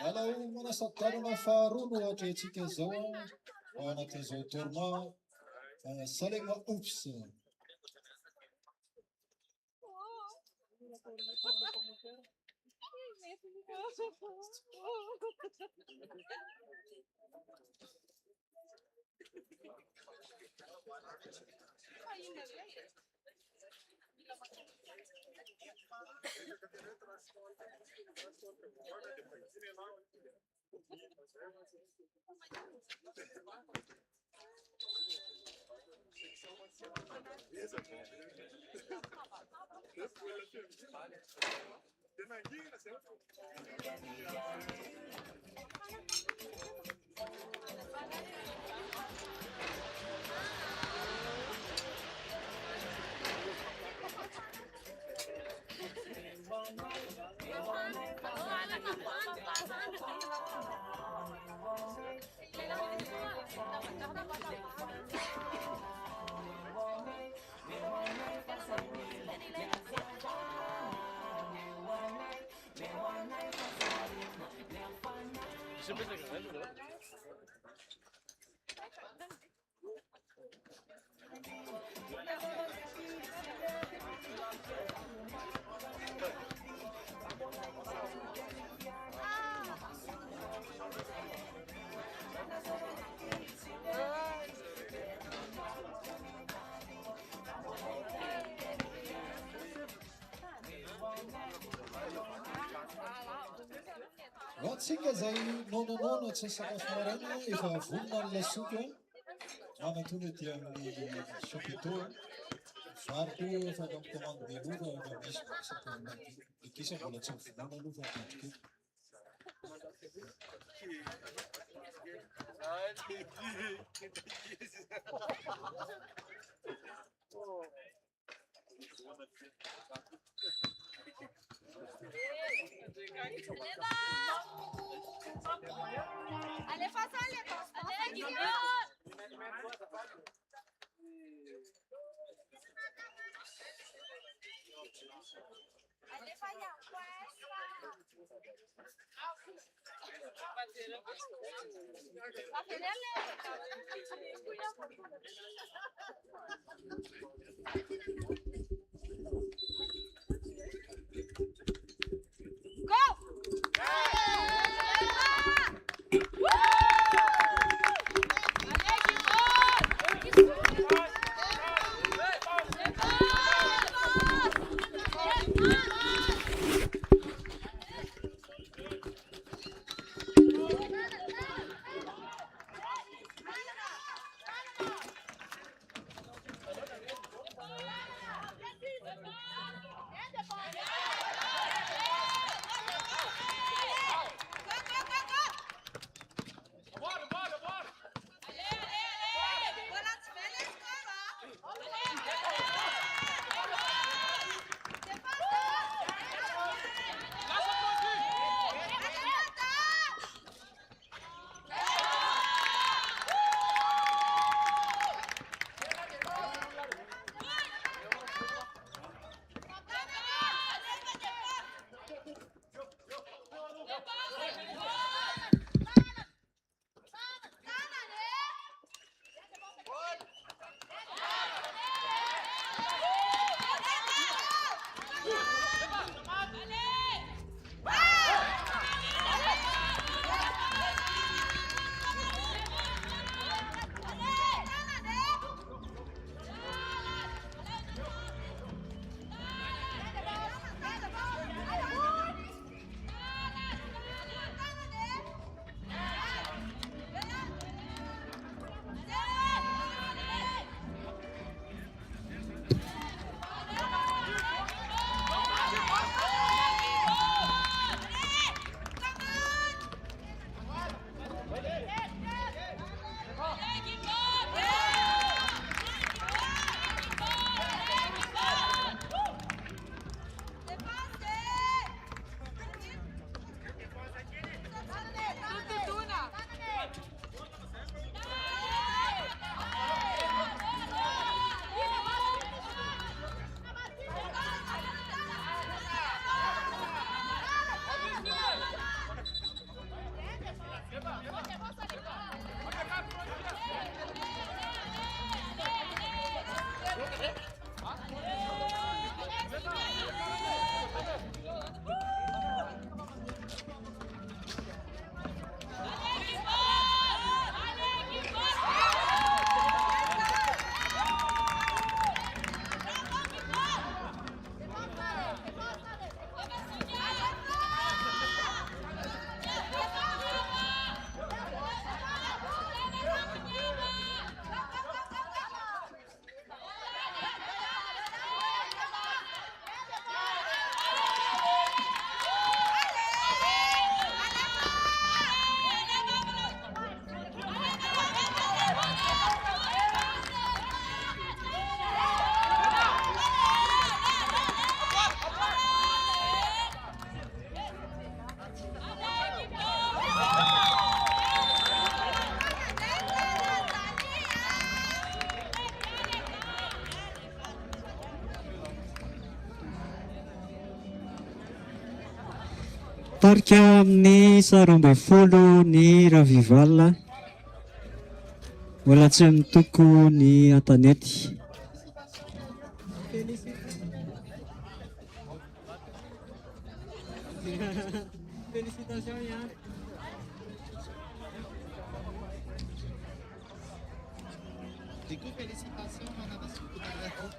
Alao manasakarana faharoa no atrehantsika zao ao anatin'izao tournoi Salema Oops. Ratsika zay nononono tsy sakafo maraina efa vonona ny lasopy manatony dia amin'ny chapiteau vary koa efa mikomandy melora efa misy sakafo ekisa mbola tsy vonona aloha fa matrikely. Allez, face à allez, allez, falla, pues. Tarika amin'ny 20 ny Ravival, mbola tsy mitoko ny Antanety. Félicitations Yann. Du coup, félicitations, on a reçu tout à l'heure.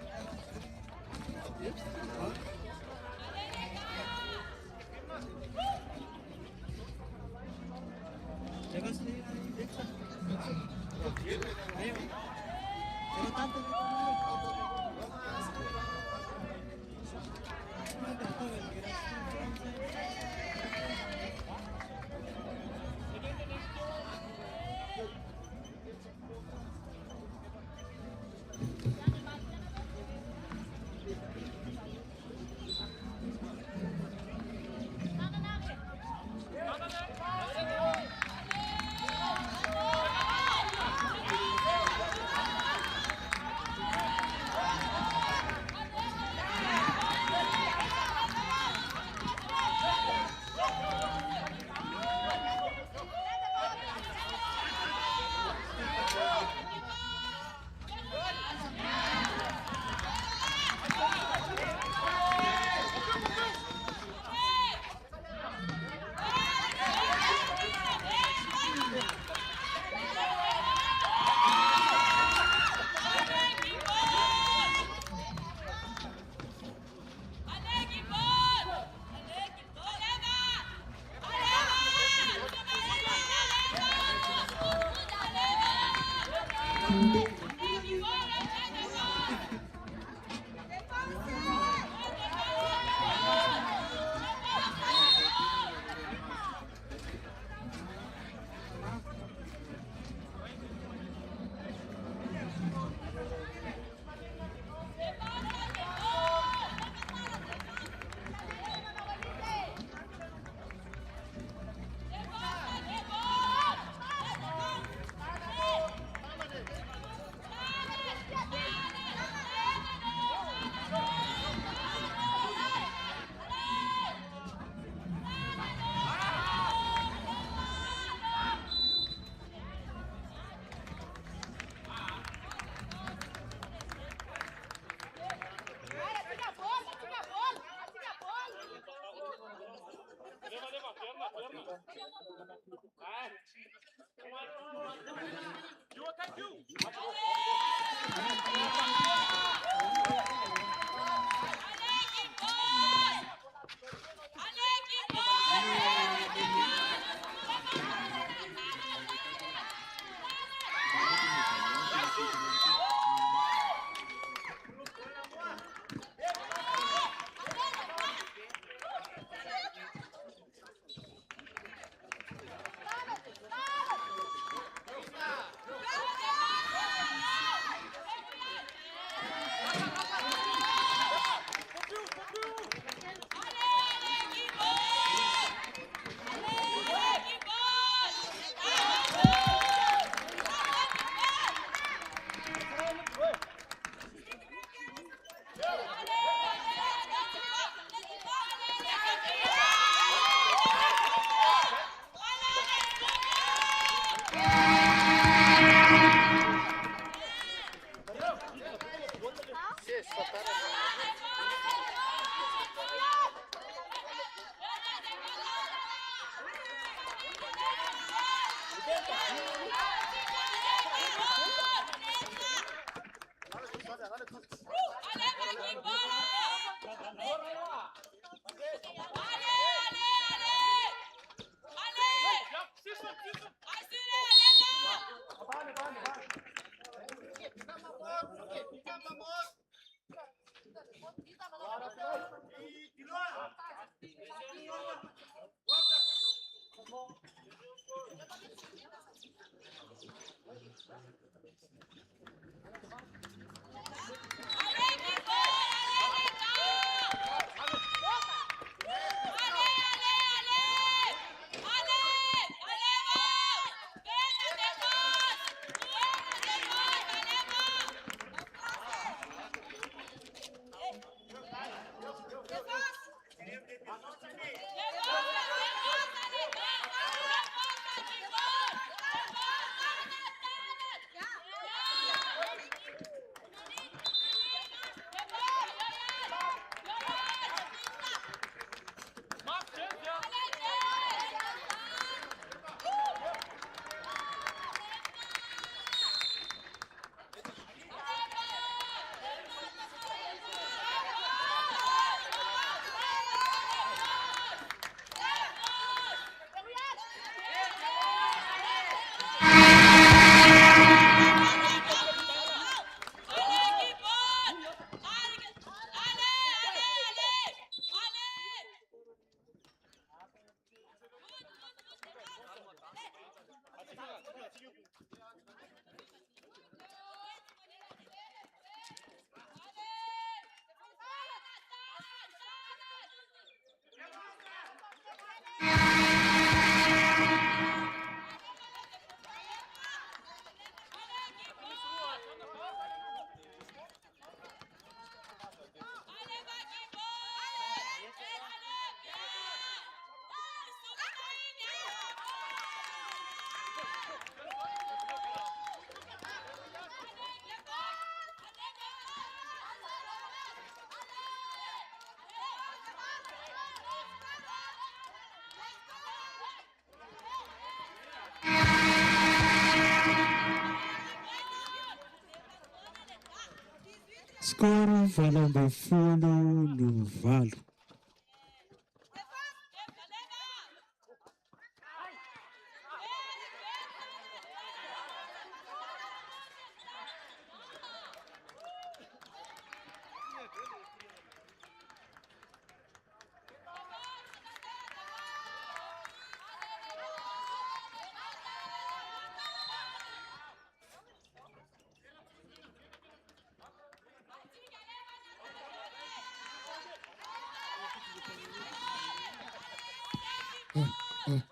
Skoro 8-8.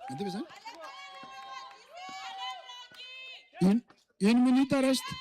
Nanti bisa? Une minute reste.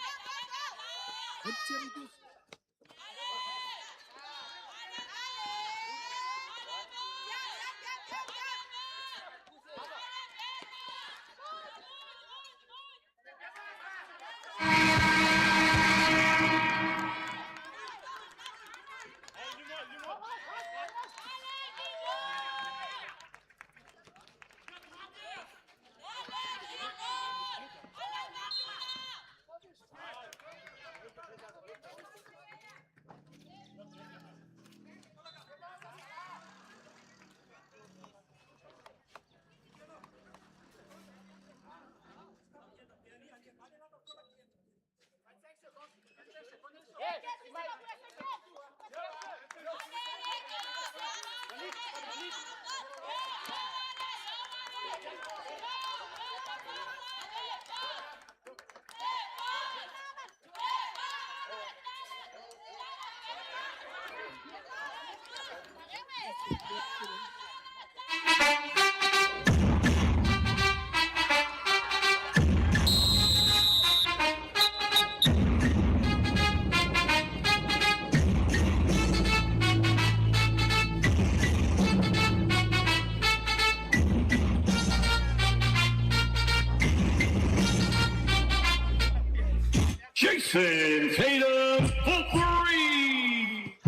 Jason Tatum for three.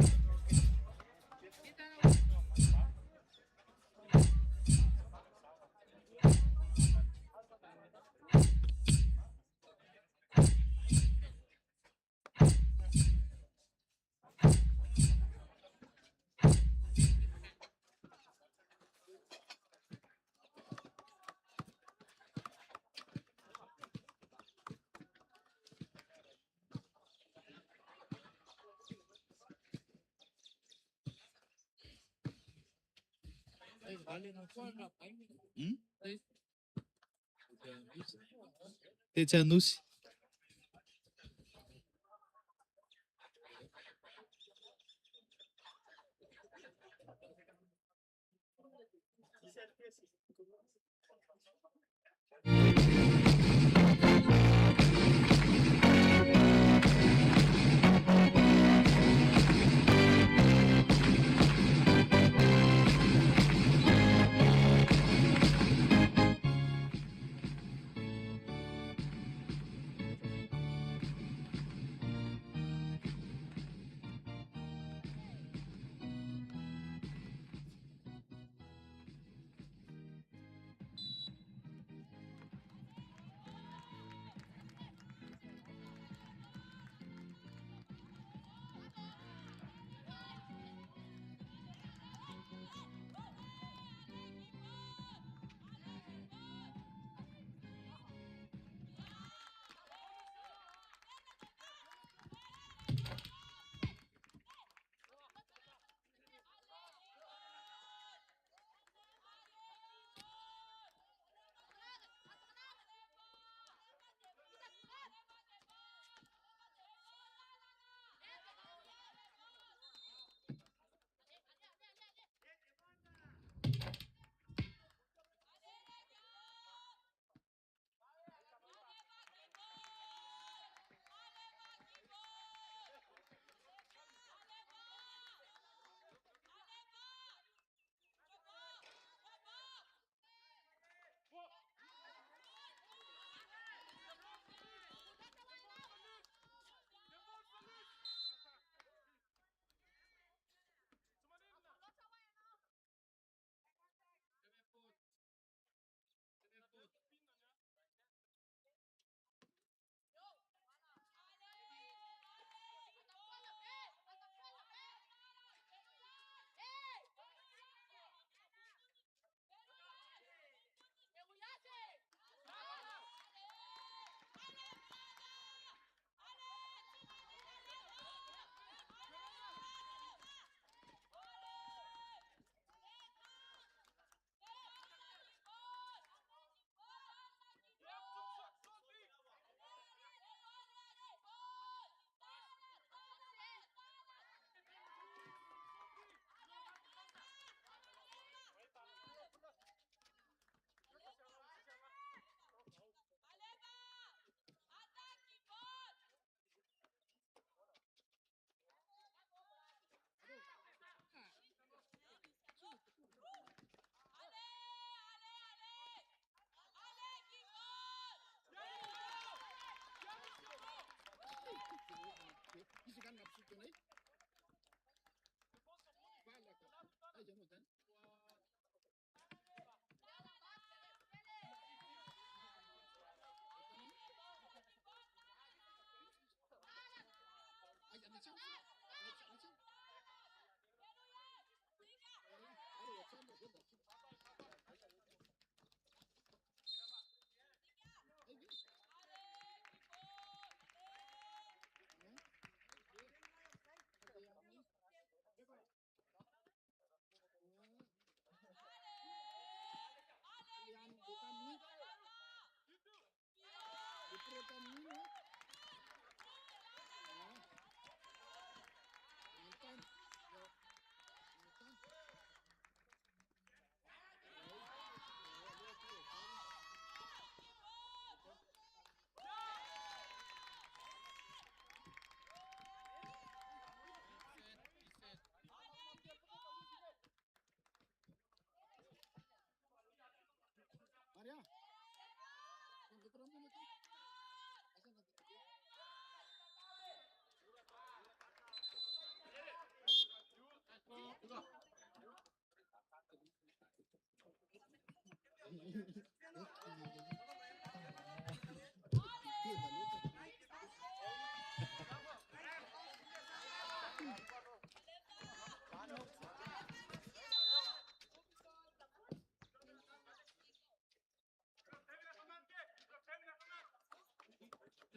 Tetsianosy.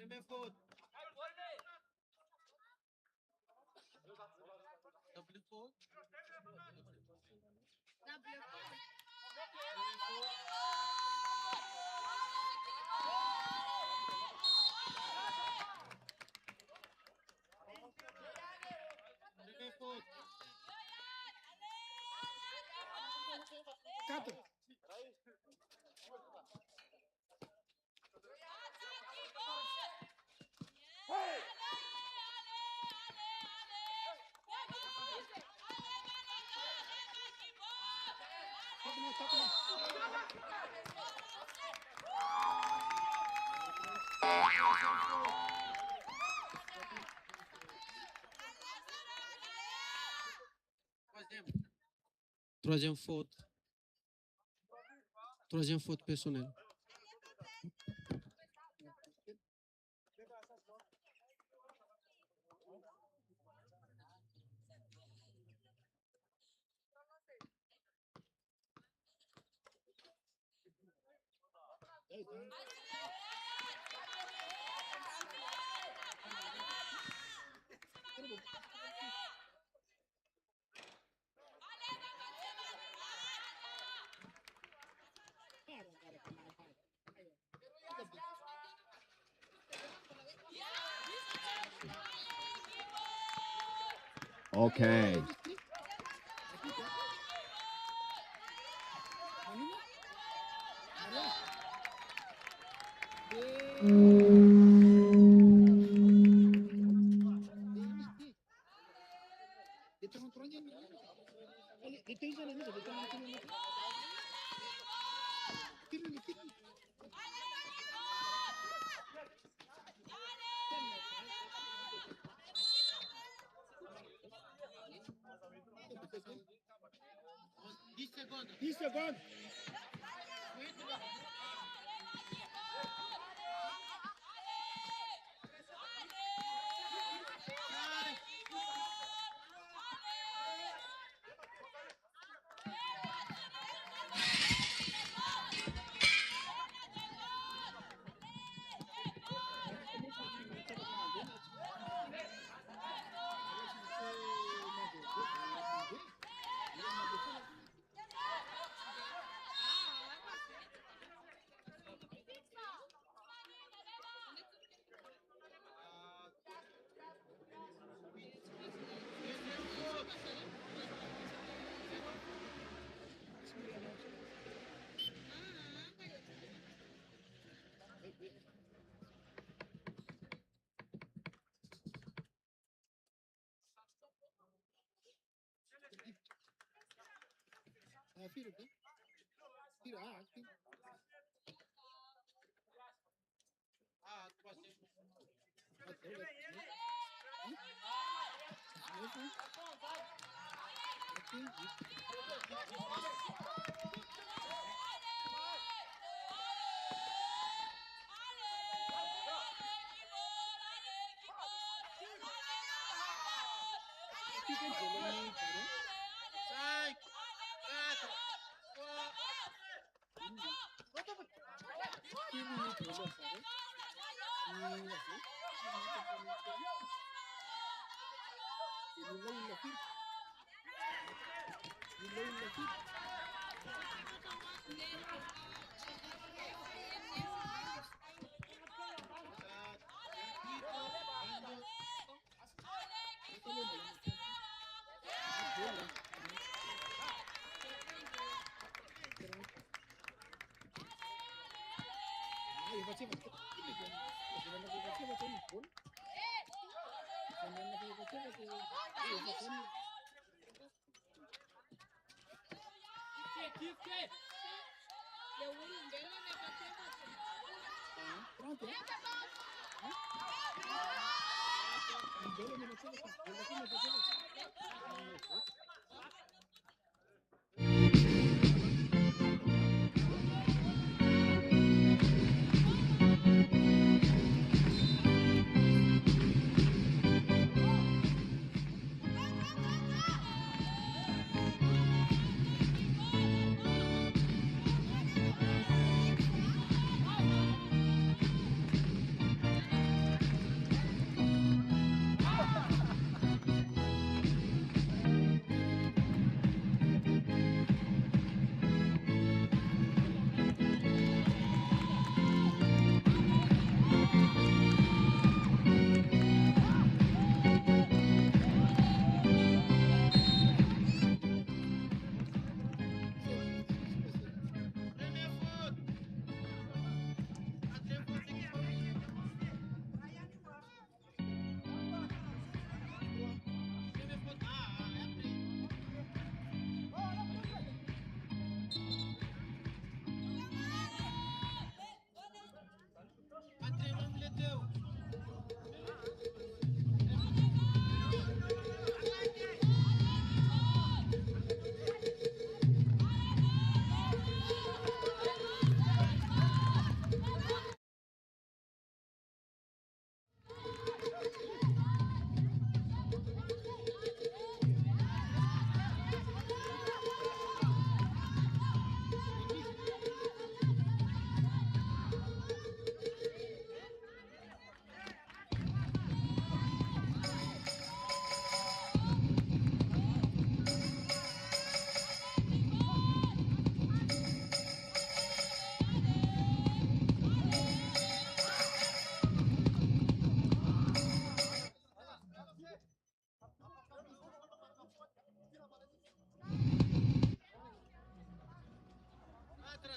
Premier faute. Double faute. Premier faute. 4. Troisième faute. Troisième faute personnelle. Okay.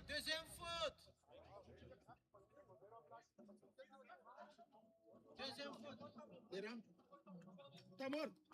Deuxième faute. Deuxième faute. Tá morto.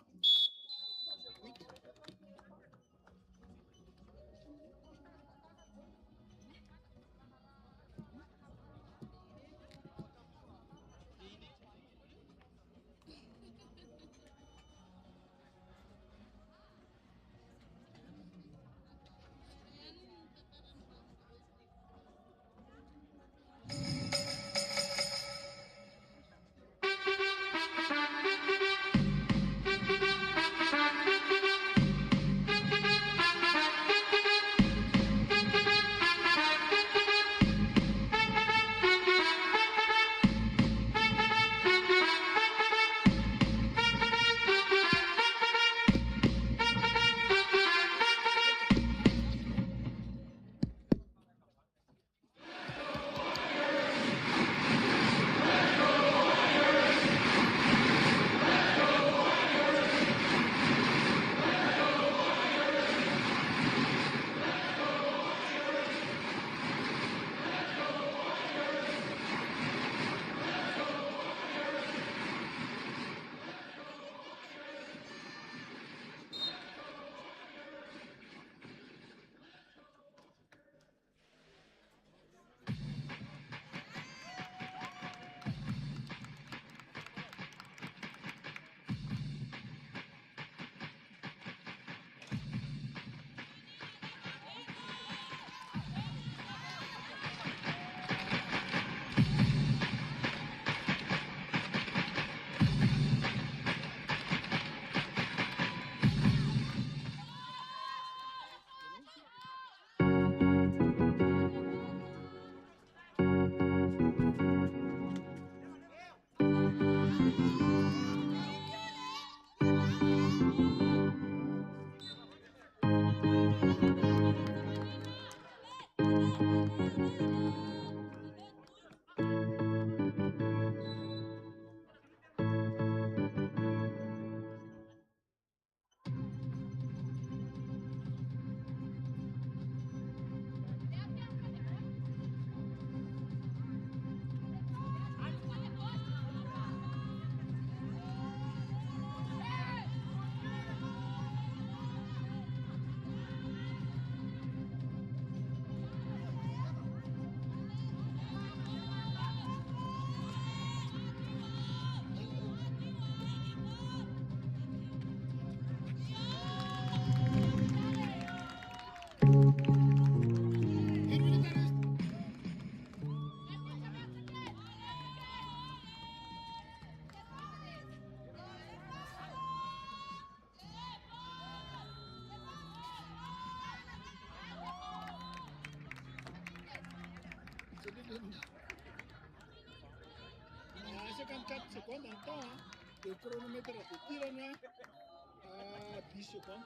54 secondes en temps. Hein. Le chronomètre est tiré à 10 secondes.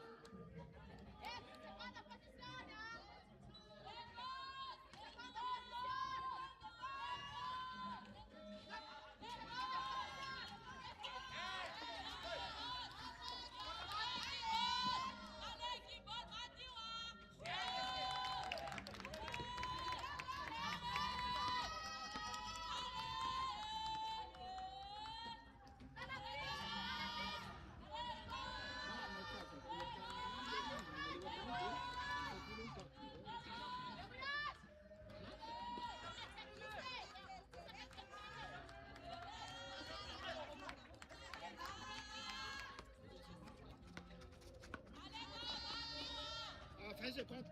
Fin seconde.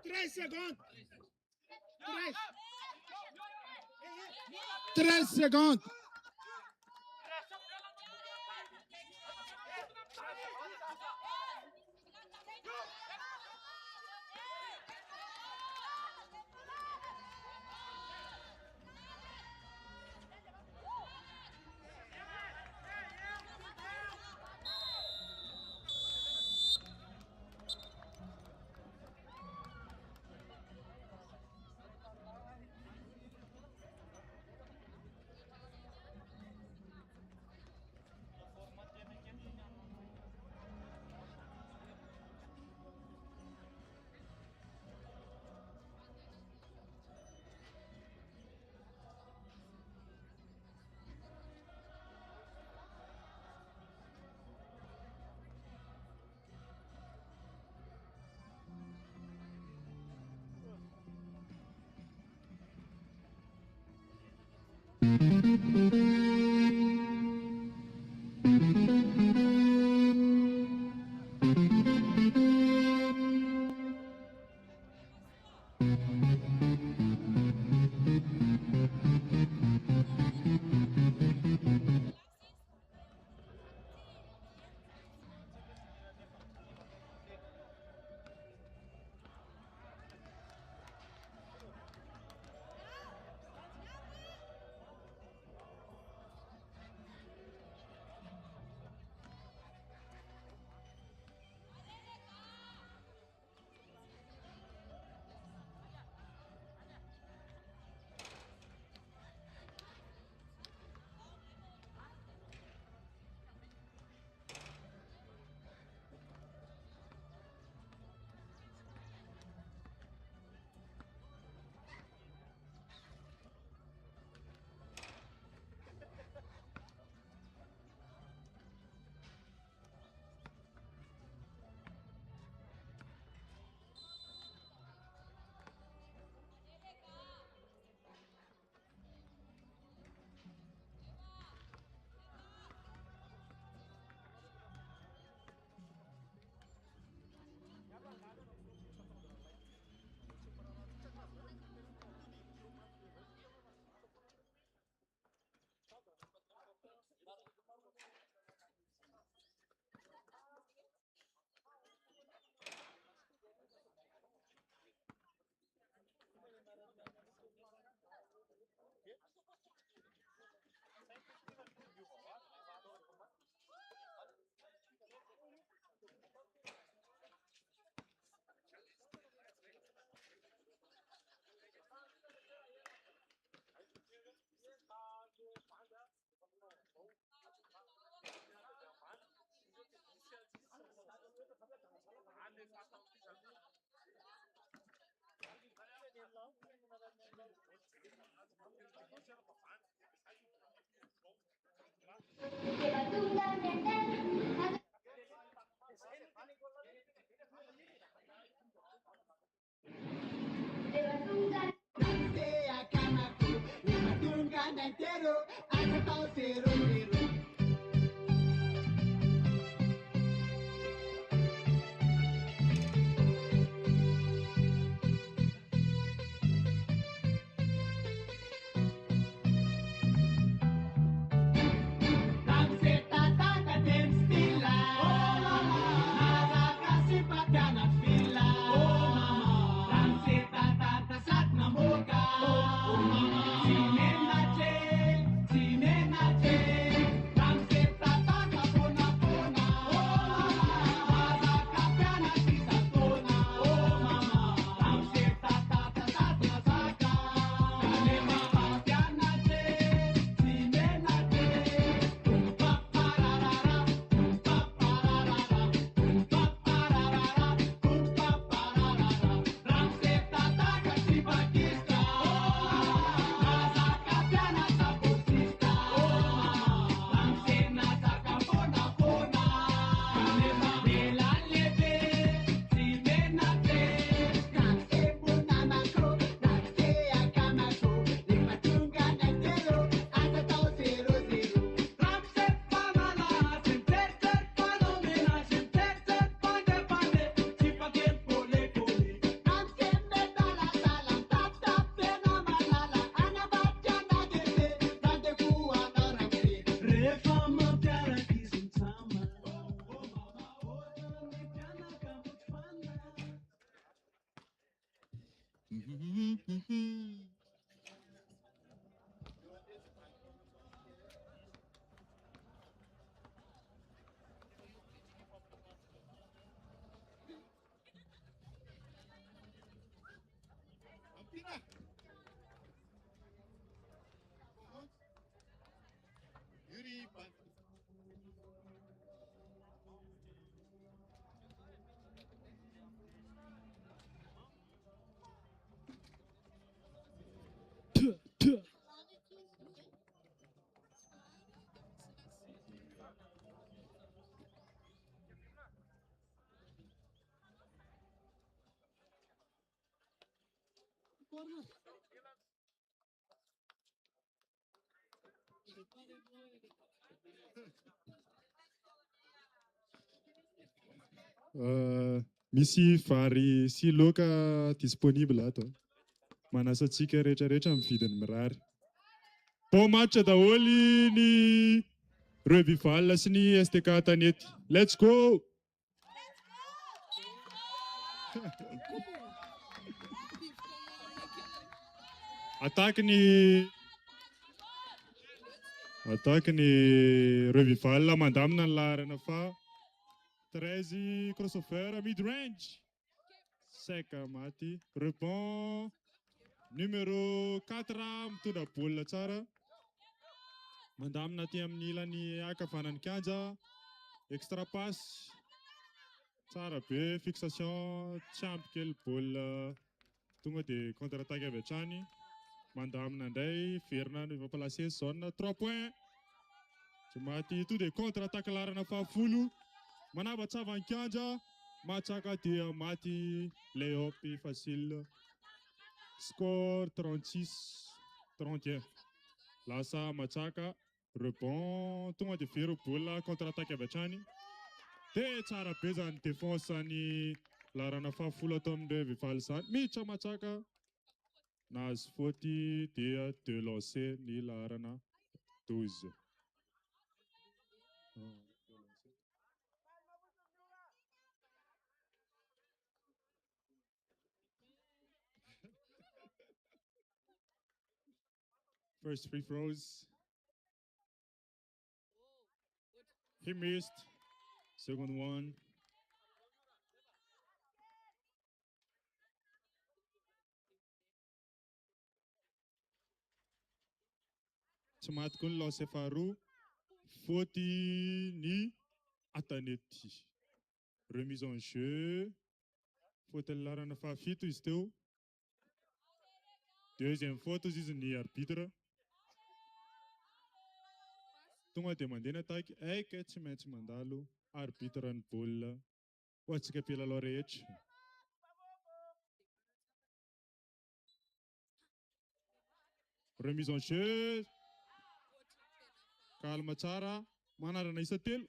13 secondes. 13 secondes. Tata corner. Misy vary sy laoka disponible ato. Manasa antsika rehetrarehetra amin'ny vidiny mirary. Bon match daholo ny Revival sy ny STK Tanety. Let's go! Attaque ny Revival mandamina ny laharana fa 13 crossover mid range. Sec maty. Rebond numéro 4 mitondra baolina tsara. Mandamina aty amin'ny ilany ankavanan'ny kianja. Extra pass. Tsara be fixation tsy ampy kely baolina tonga dia contre-attaque avy hatrany. Mandamina indray Verna no va placer zone 3 points. Tsy maty to dia contre-attaque laharana fahafolo. Manabatsava ny kianja. Matsaka dia maty layup facile. Score 36-31. Lasa matsaka. Rebond tonga dia very baolina contre-attaque avy hatrany. Dia tsara be zany défense ny laharana fahafolo atao amin'ireo Revival zany. Miditra matsaka. Nahazo faute dia de lancer ny laharana 12. First free throws. He missed. Second one. Tsy maty koa ny lancer faharoa. Faute ny Atanety. Remise en jeu. Faute ny laharana fahafito izy teo. Deuxième faute izy ny arbitre. Tonga dia mandeha ny attaque. Aika tsy maintsy mandalo. Arbitre ny baolina. Ho antsika mpilalao rehetra. Remise en jeu. Calme tsara. Manarana isa telo.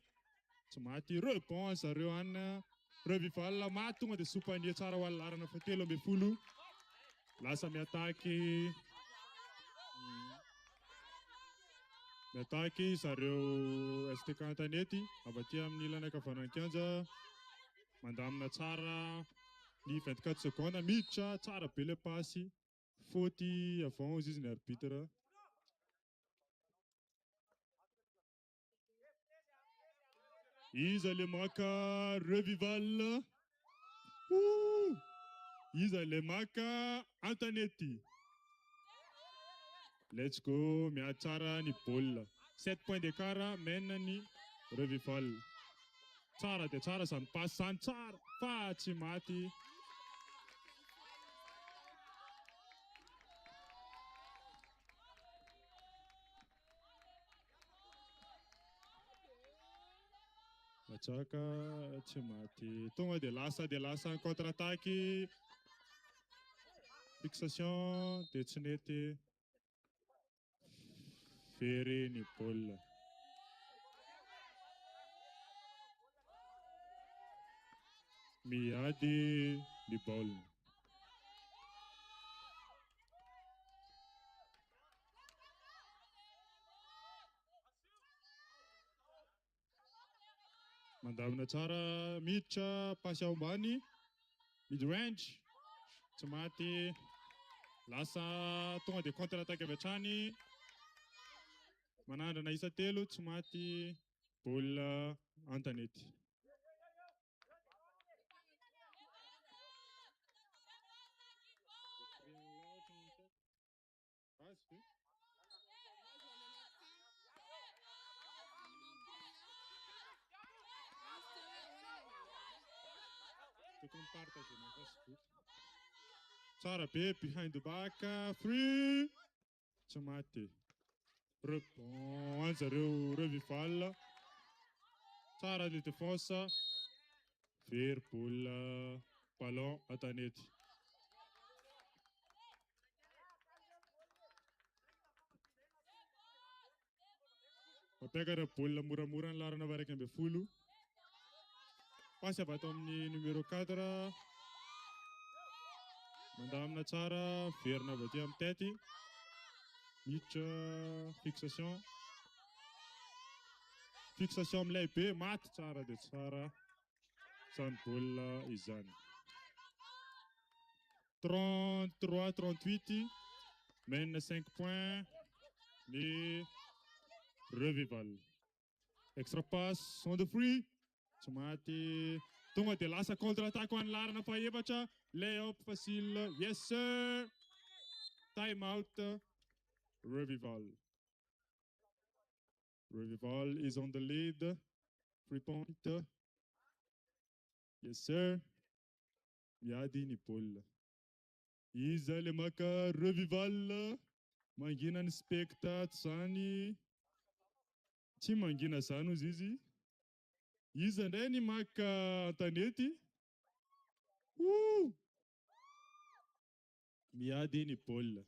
Tsy maty. Rebond zareo any. Revival maty tonga dia sopania tsara ho laharana fahatelo ambin'ny folo. Lasa miataky. Miataky zareo STK Tanety. Avy aty amin'ny ilany ankavanan'ny kianja. Mandamina tsara ny 24 secondes. Miditra tsara be le passy. Faute avant izy ny arbitre. Iza le maka Revival. Iza le maka Antanety. Let's go. Miady tsara ny baolina. 7 points d'écart mène ny Revival. Tsara dia tsara zany passe zany tsara. Fa tsy maty. Matsaka tsy maty. Tonga dia lasa contre-attaque. Fixation dia tsy nety. Very ny baolina. Miady ny baolina. Mandamina tsara, miditra, passy ao ambany, mid range, tsy maty, lasa tonga dia contre-attaque avy hatrany, manandrana isa telo, tsy maty, baolina Antanety. Tsara be behind the back, free, tsy maty. Rebond zareo Revival. Tsara ny défense. Very baolina ballon Antanety. Apekara baolina moramora ny larana varaika amby folo. Pasy avy ato amin'ny numéro 4. Mandamina tsara, verina avy aty amin'ny tête. Miditra fixation. Fixation amin'ilay be, maty tsara dia tsara. Izany baolina izany. 33-38, mène 5 points. Ny Revival. Extra pass on the free. Tsy maty. Tonga dia lasa contre-attaque ho an'ny larana fahaefatra. Lay-up facile. Yes sir. Time out. Revival. Revival is on the lead. 3 point. Yes sir. Miady ny baolina. Iza le maka Revival. Mangina ny spectacle zany. Tsy mangina zany ozy izy. Iza ndray ny maka Antanety. Miady ny baolina.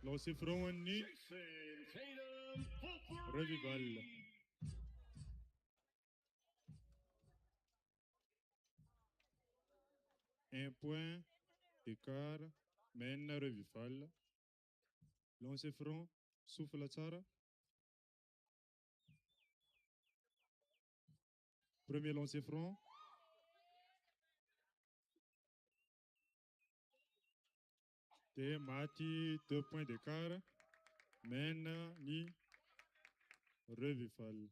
Lancé franc an'ny Revival. Un point d'écart, mène Revival. Lancé franc, souffle tsara. Premier lancé franc. Et Mati, 2 points d'écart, mène ni Revival.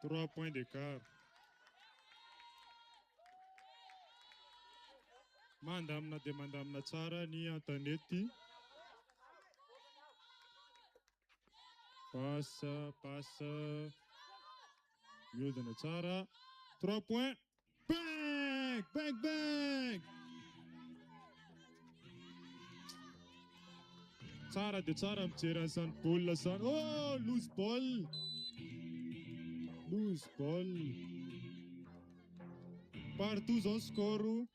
Trois points d'écart. Mandamna de mandamna tsara ni Antanety. Passe. Miodina tsara. 3 points. Bang! Tsara dia tsara mijery an'izany baolina izany. Oh, loose ball. Partout zao score.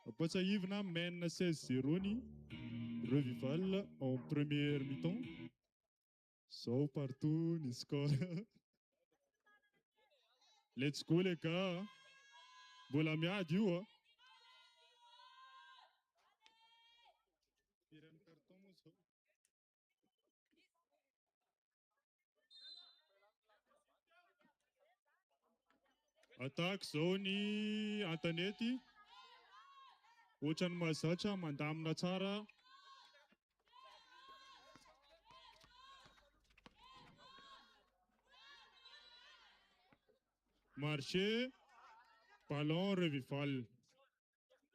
Ampatsahivina mène 16-0 ny Revival en première mi-temps. Zao partout ny score. Let's go les gars. Mbola miady io. Attaque zao ny Antanety. Ohatrany mahazatra mandamina tsara. Marché, ballon Revival.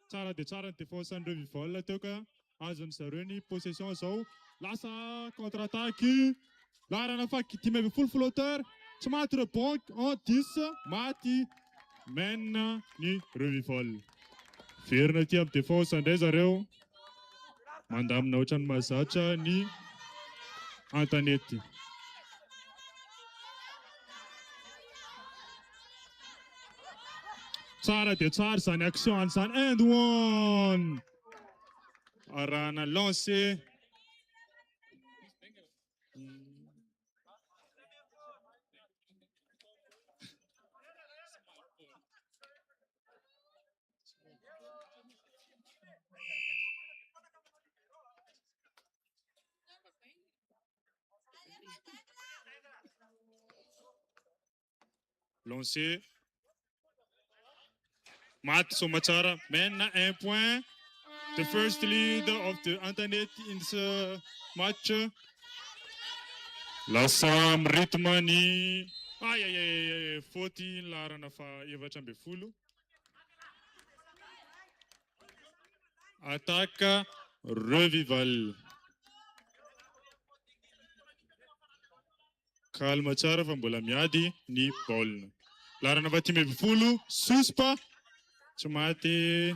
Tsara dia tsara ny défense ny Revival teo ka azony zareo ny possession zao. Lasa contre-attaque. Larana fa 10 flotteur. Tsy maty rebond en 10. Maty. Mène ny Revival. Verina aty amin'ny défense indray zareo. Mandamina ohatrany mahazatra ny Antanety. Tsara dia tsara izany action an'izany. And one. arahana lancer. Lancer. Matt Somachara mène 1 point. The first lead of the Antoinette in this match. Lasa Ritmani. Ai, 14 larana fa efatra amby folo. Attaque Revival. Kalma tsara fa mbola miady ny baolina. Larana vatimy amby folo, Suspa. Tsy maty.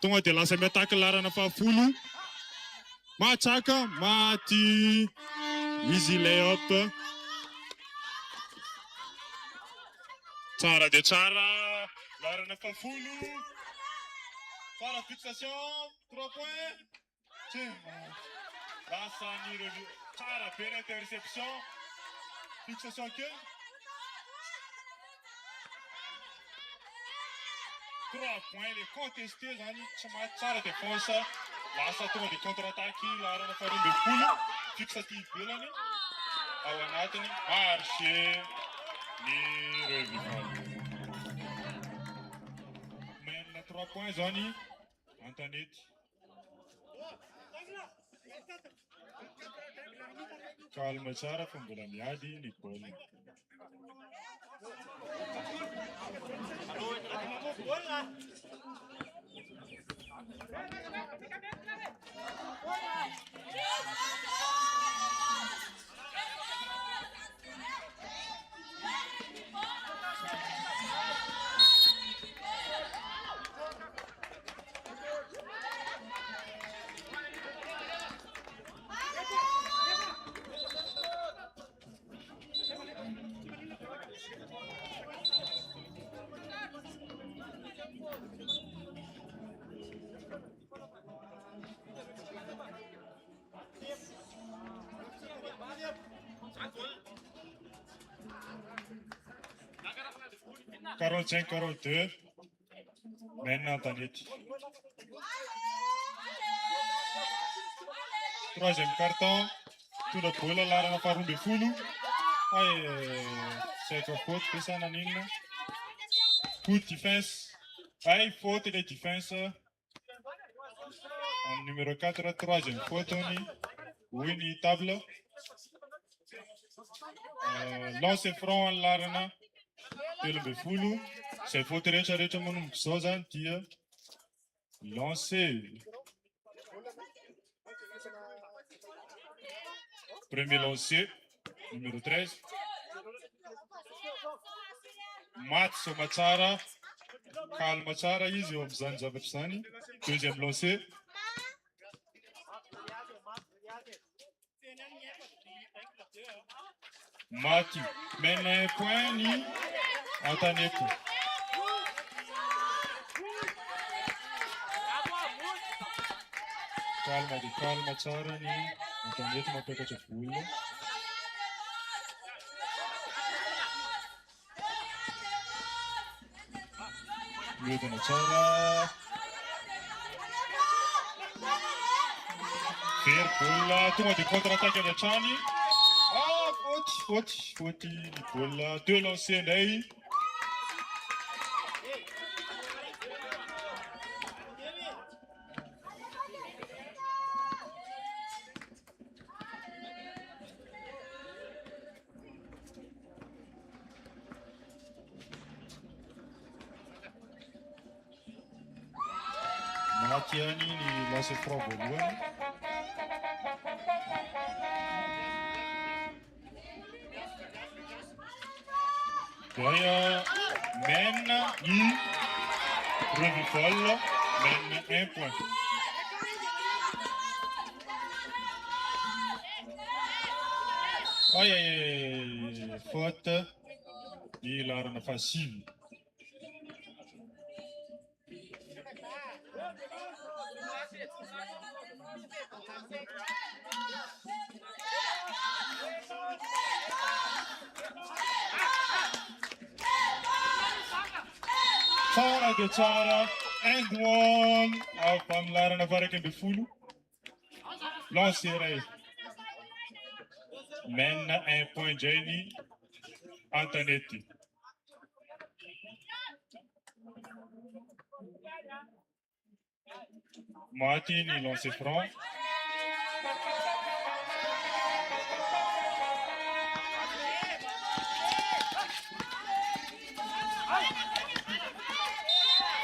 Tonga dia lasa miataka larana fahafolo. Matsaka, maty. Easy layup. Tsara dia tsara. Larana fahafolo. Tsara fixation. 3 points. Lasa ny tsara be interception. Fixation que 3 points, les contestés, Tsara défense, lasa tonga di contre-attaque, larana faharoa amby folo, fixative ivelany, ao anatiny marché ny Revival. Mène 3 points zany, Antoinette. Calme tsara fa mbola miady ny baolina. Carole 5, Carole 2. Maintenant, Antoinette. Troisième carton. Tout le boule, larana faharoa amby folo. C'est que faute, pesa nanina. Good defense. Faute de défense. En numéro 4, troisième faute. Winnie table. Lance front larana. Telo amby folo. Zay faute rehetra manomboka zao zany dia lancer. Premier lancer, numéro 13. Maty Somatsara. Calme tsara izy eo amin'izany zavatra zany. Deuxième lancer. Maty mène 1 point ny Antoinette. Calme tsara ny Antoinette mampiakatra volony. Miodina tsara. Very bola tonga dia contre-attaque avy hatrany. Faute ny bola. 2 lancers indray. Maty any ny lancer franc voalohany. Dia mène ny Revival, mène 1 point. Faute ny larana fahasivy. Tsara dia tsara, and one avy amin'ny larana varaky ambin'ny folo. Lance iray. Mène 1 point indray ny Antoinette. Maty ny lancer franc.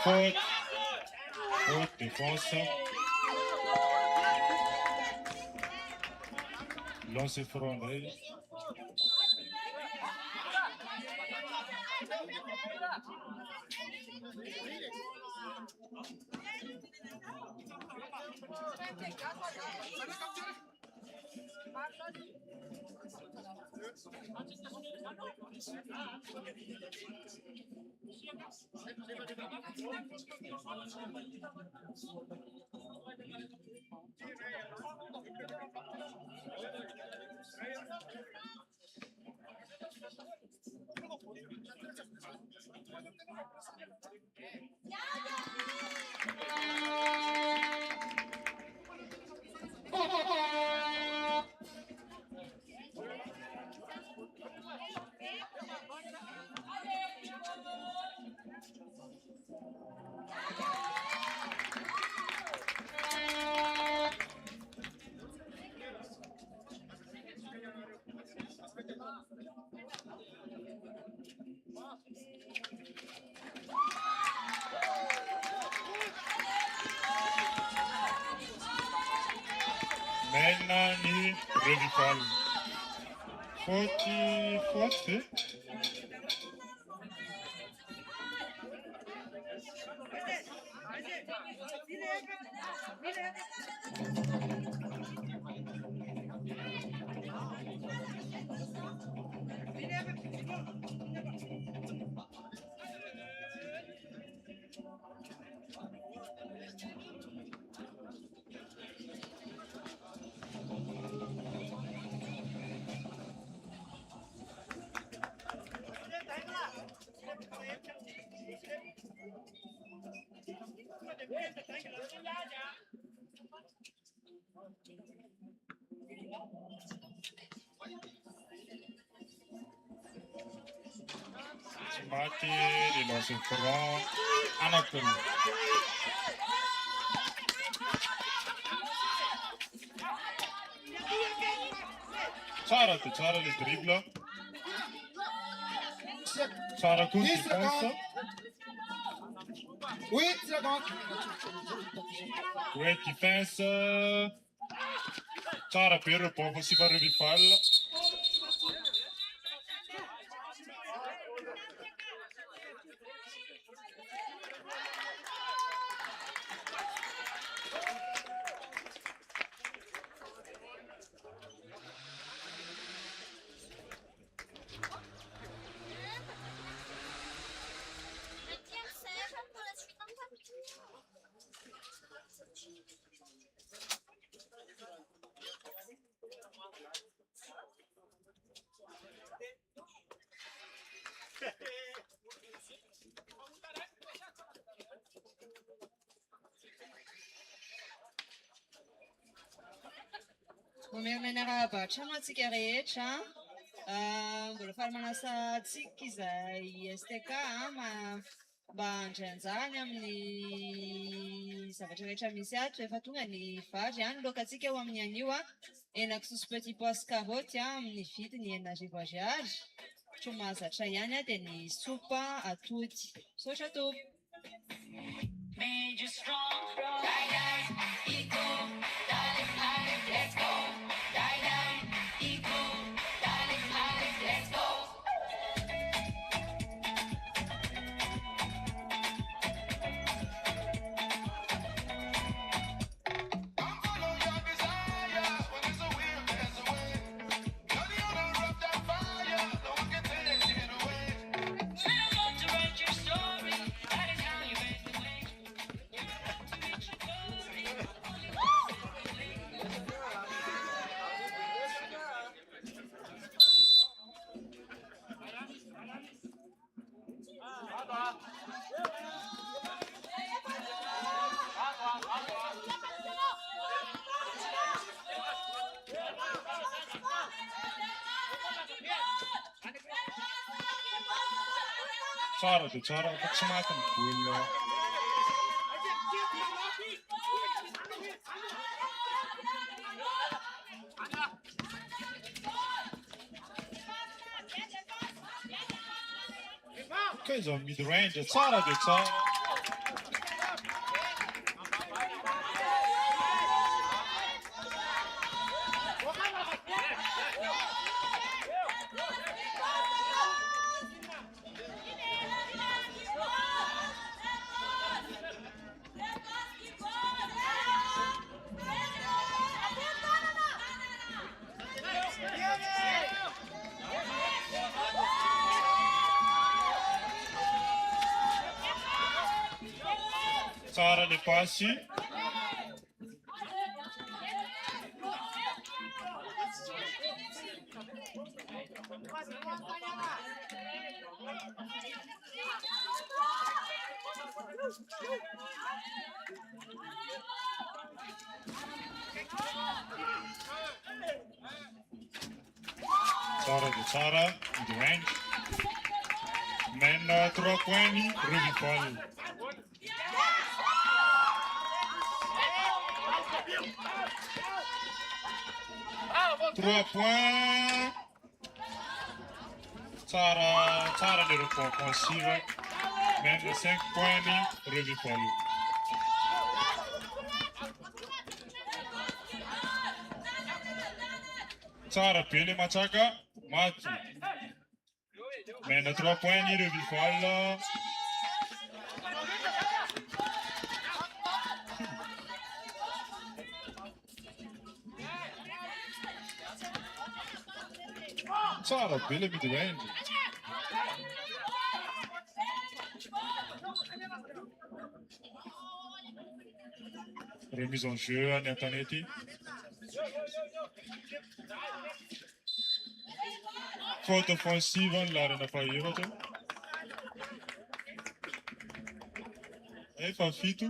Faute. Faute, défense. Lancer franc ndray. Mène ny Revival. Faute. Maty ny lancer franc anankiroa. Tsara dia tsara le dribble. Tsara koa ny défense. 8 secondes. Ouais, défense. Tsara be rebond offensif à Revival. Mbola miarahaba antsika rehetra mbola faly manasa antsika izay STK mba handray amin'ny zavatra rehetra misy ato efa tonga ny vary any lokantsika eo amin'ny anio henan-kisoa petit pois sy karaoty amin'ny vidiny 9,000 tsy mahazatra ihany dia ny sopa atody sotra tompy. That Tsara dia tsara fa tsy maty ny baolina. Okej, izao mid range tsara dia tsara. Tsara le pasy. Tsara dia tsara, mid range. Mène 3 points, Revifal. Trois points. Tsara le repos offensif. Mène 5 points, Revifal. Tsara be le matsaka, maty. Mène 3 points, Revifal. Tsara be le mid range. Remise en jeu any an-tanety. Faute offensive ny larana fahaefatra. Efa fito.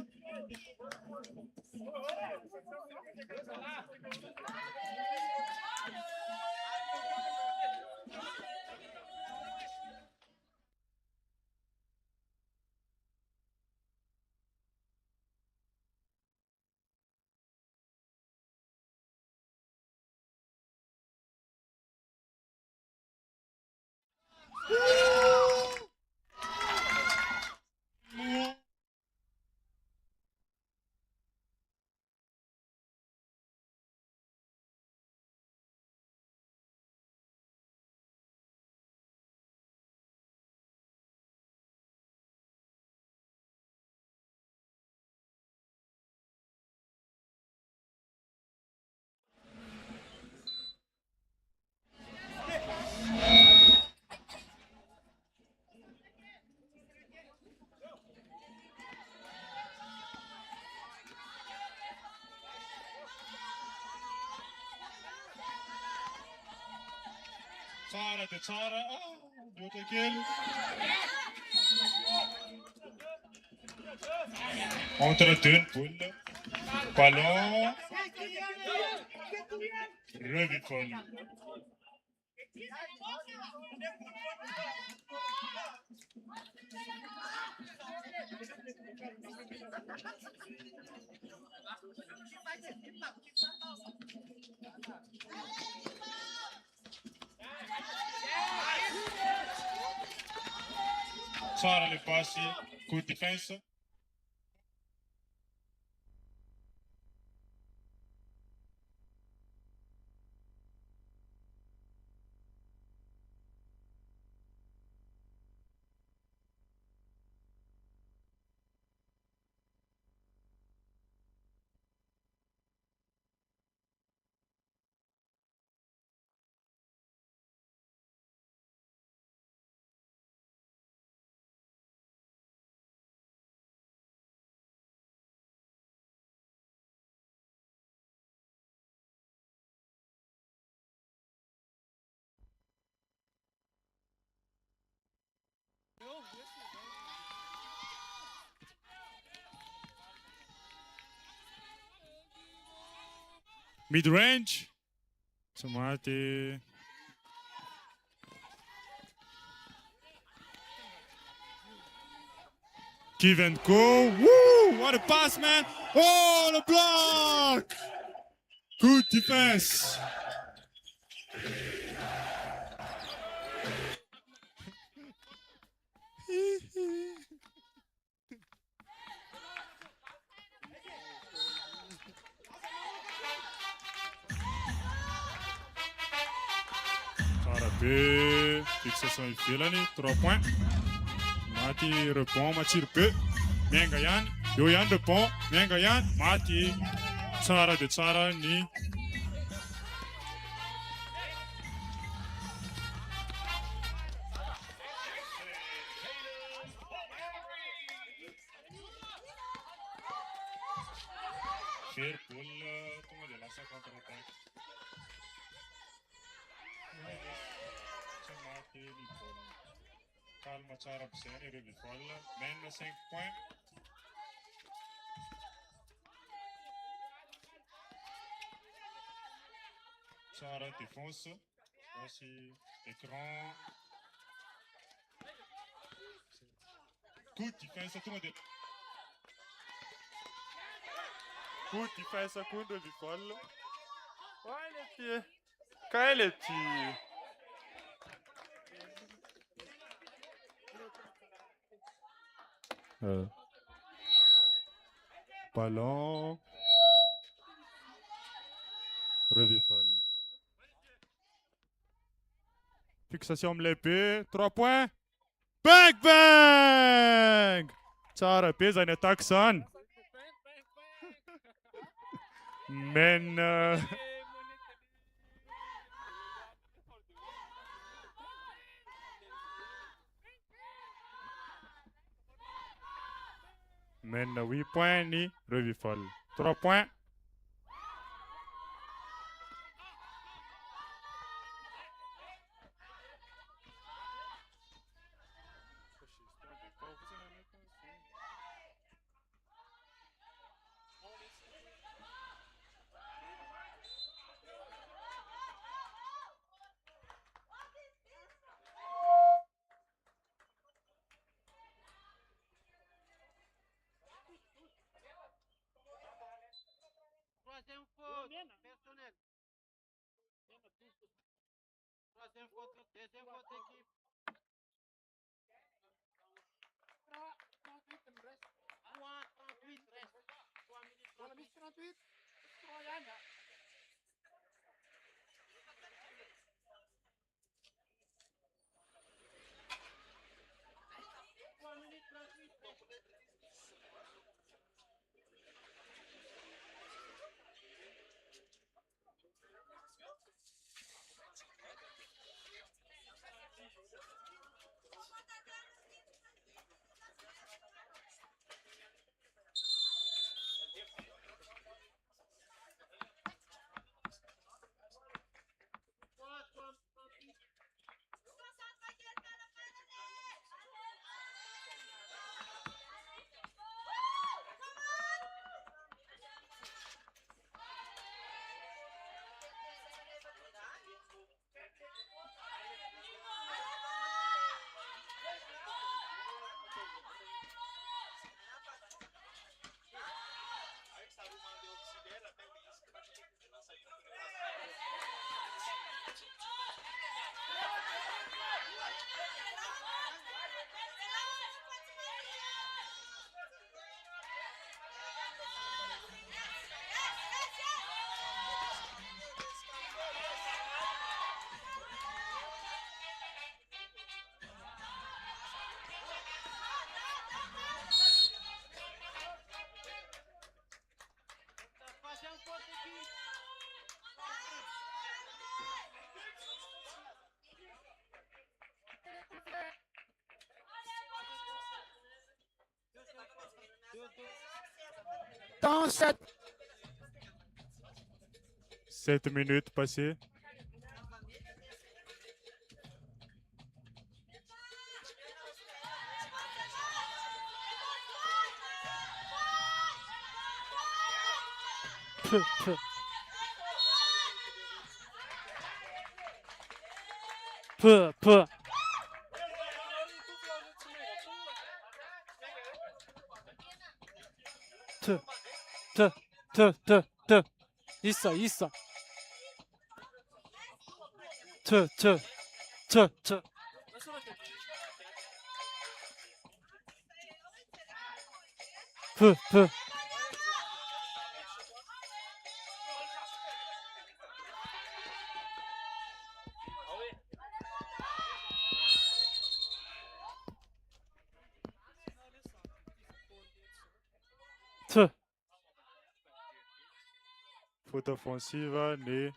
Tsara dia tsara. Mihoatra kely. Entre deux ny baolina. Ballon. Revifal. Tsara le passi, good defense. Mid-range. Tomate. Kivenko. Woo! What a pass, man! Oh, le bloc! Good defense. Tsara be. Fixation ivelany. 3 points. Maty rebond matsiro be. Miainga ihany. Eo ihany rebond. Miainga ihany. Maty. Tsara dia tsara ny fair ball tonga dia lasa contre-attaque. Tsy maty ny ball. Calme tsara bizay ny Revifol. Mène 5 points. Tsara défense. Voici écran. Good defense tonga dia good defense contre Revifol. Ouais les pieds. Quand les petits. Ballon. Revifol. Fixation mlepy. 3 points. Bang bang! Tsara be zany attaque zany. Mène mène 8 points ni Revifol. 3 points. Troisième faute personnel. Troisième faute, deuxième faute équipe. 38 en reste. 3:38 reste. 3 minutes. Wala mis 38. Ito yan ha. Troisième faute équipe. 7 minutes passées. Peu. 있어. Faute offensive, né.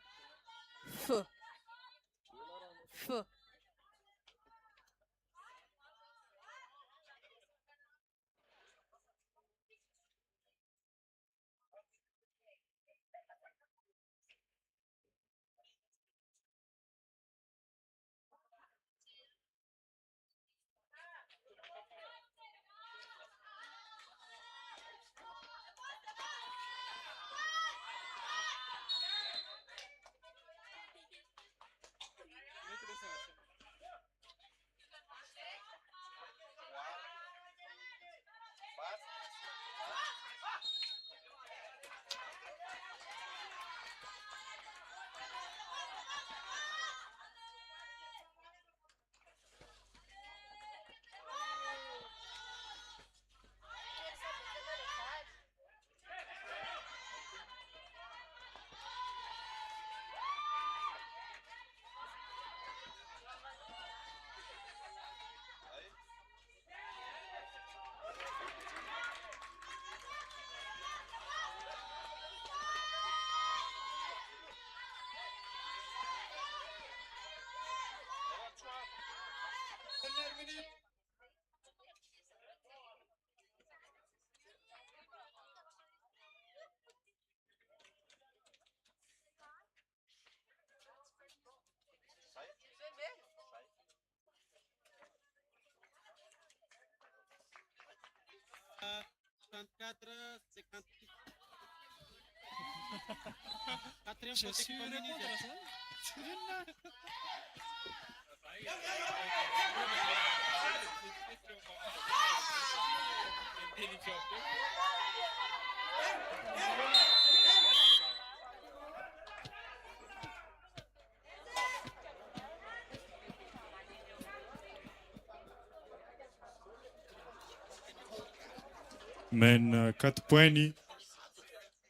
Men 4 points,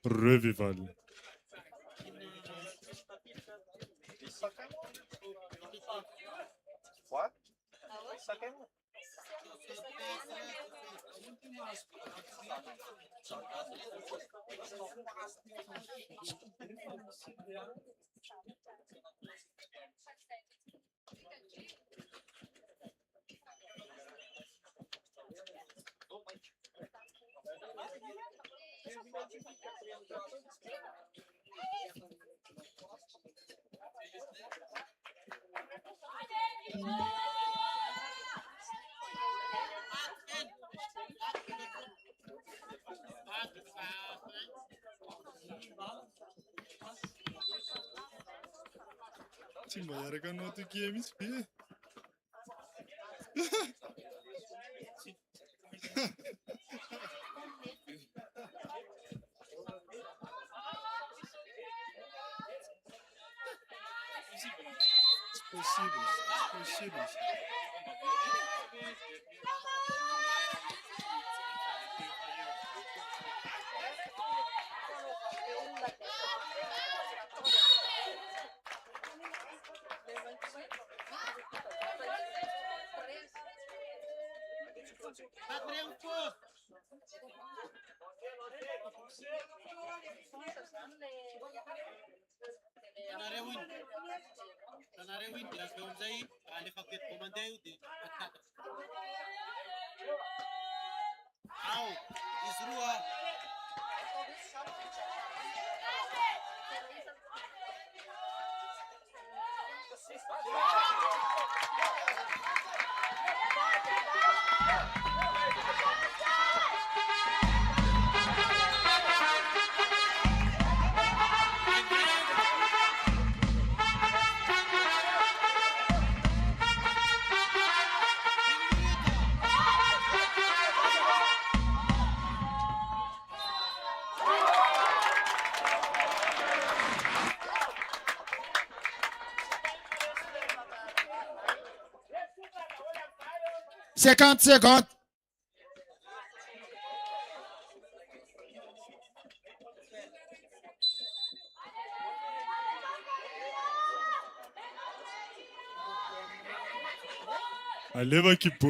Revival. Sim, mas era que eu não tenho que MSP. Possíveis. 50 secondes. Aleva kipo.